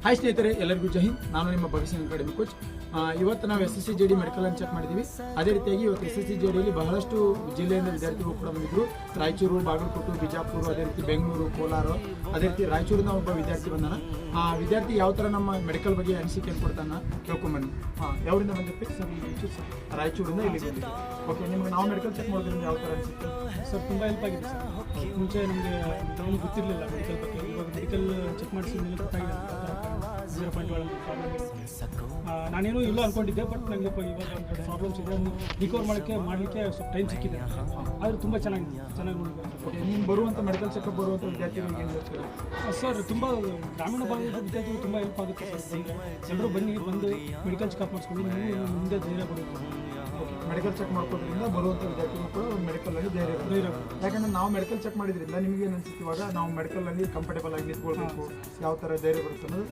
Hi ಸ್ನೇಹಿತರೆ, ಎಲ್ಲರಿಗೂ ಜೈ ಹಿಂದ್. ನಾನು ನಿಮ್ಮ ಭವಿಷ್ಯ ಅಕಾಡೆಮಿ ಕೋಚ್. ಇವತ್ತು ನಾವು SSCJD ಮೆಡಿಕಲ್ ಅನ್ನು ಚೆಕ್ ಮಾಡಿದ್ದೀವಿ. ಅದೇ ರೀತಿಯಾಗಿ ಇವತ್ತು SSCJDಯಲ್ಲಿ ಬಹಳಷ್ಟು ಜಿಲ್ಲೆಯಿಂದ ವಿದ್ಯಾರ್ಥಿಗಳು ಕೂಡ ಬಂದಿದ್ರು. ರಾಯಚೂರು, ಬಾಗಲಕೋಟೆ, ಬಿಜಾಪುರ, ಅದೇ ರೀತಿ ಬೆಂಗಳೂರು, ಕೋಲಾರ, ಅದೇ ರೀತಿ ರಾಯಚೂರಿನ ಒಬ್ಬ ವಿದ್ಯಾರ್ಥಿ ಬಂದಾನ. ವಿದ್ಯಾರ್ಥಿ ಯಾವ ಥರ ನಮ್ಮ ಮೆಡಿಕಲ್ ಬಗ್ಗೆ ಅನಿಸಿಕೆ ಕೊಡ್ತಾನ ಕೇಳ್ಕೊಂಬನ್ನಿ. ಯಾವರಿಂದ ಬಂದಿರ್ತೀವಿ ಸರ್? ರಾಯಚೂರಿಂದ ಇಲ್ಲಿ ಬಂದಿದ್ದೀವಿ. ಓಕೆ, ನಿಮ್ಗೆ ನಾವು ಮೆಡಿಕಲ್ ಚೆಕ್ ಮಾಡೋದ್ರಿಂದ ಯಾವ ಥರ ಅನಿಸುತ್ತೆ ಸರ್? ತುಂಬ ಹೆಲ್ಪ್ ಆಗಿದೆ ಸರ್. ಮುಂಚೆ ನಮಗೆ ಏನು ಗೊತ್ತಿರಲಿಲ್ಲ ಮೆಡಿಕಲ್ ಬಗ್ಗೆ. ಇವಾಗ ಮೆಡಿಕಲ್ ಚೆಕ್ ಮಾಡಿಸಿದ ಮೇಲೆ ಗೊತ್ತಾಗಿದೆ 0.1 ಪ್ರಾಬ್ಲಮ್ ಇದೆ. ನಾನೇನು ಇಲ್ಲ ಅಂದ್ಕೊಂಡಿದ್ದೆ, ಬಟ್ ನನಗೆ ಇವಾಗ ಒಂದು ಪ್ರಾಬ್ಲಮ್ಸ್ ಇದೆ, ರಿಕವರ್ ಮಾಡಲಿಕ್ಕೆ ಸ್ವಲ್ಪ ಟೈಮ್ ಸಿಕ್ಕಿದೆ. ಆದರೆ ತುಂಬ ಚೆನ್ನಾಗಿ ನೋಡಿದೆ. ಓಕೆ, ನೀವು ಬರುವಂಥ ಮೆಡಿಕಲ್ ಚೆಕಪ್ ಬರುವಂಥ ವಿದ್ಯಾರ್ಥಿಗಳಿಗೆ ಏನು ಹೇಳ್ತೀರಾ ಸರ್? ತುಂಬ ಗ್ರಾಮೀಣ ಭಾಗದ ವಿದ್ಯಾರ್ಥಿಗಳು ತುಂಬ ಹೆಲ್ಪ್ ಆಗುತ್ತೆ ಸರ್. ಎಲ್ಲರೂ ಬಂದು ಮೆಡಿಕಲ್ ಚೆಕಪ್ ಮಾಡಿಸ್ಕೊಂಡು ನೀವು ಮುಂದೆ ಧೈರ್ಯ ಬರುತ್ತೆ. ಮೆಡಿಕಲ್ ಚೆಕ್ ಮಾಡ್ಕೋದ್ರಿಂದ ಬರುವಂಥ ವಿದ್ಯಾರ್ಥಿಗಳು ಕೂಡ ಮೆಡಿಕಲಲ್ಲಿ ಧೈರ್ಯ. ಯಾಕಂದರೆ ನಾವು ಮೆಡಿಕಲ್ ಚೆಕ್ ಮಾಡಿದ್ರಿಂದ ನಿಮಗೆ ಏನು ಅನಿಸುತ್ತೆ, ಇವಾಗ ನಾವು ಮೆಡಿಕಲಲ್ಲಿ ಕಂಫರ್ಟೇಬಲ್ ಆಗಿ ನಿಂತ್ಕೊಳ್ಬೇಕು, ಯಾವ ಥರ ಧೈರ್ಯ ಬರುತ್ತೆ ಅನ್ನೋದು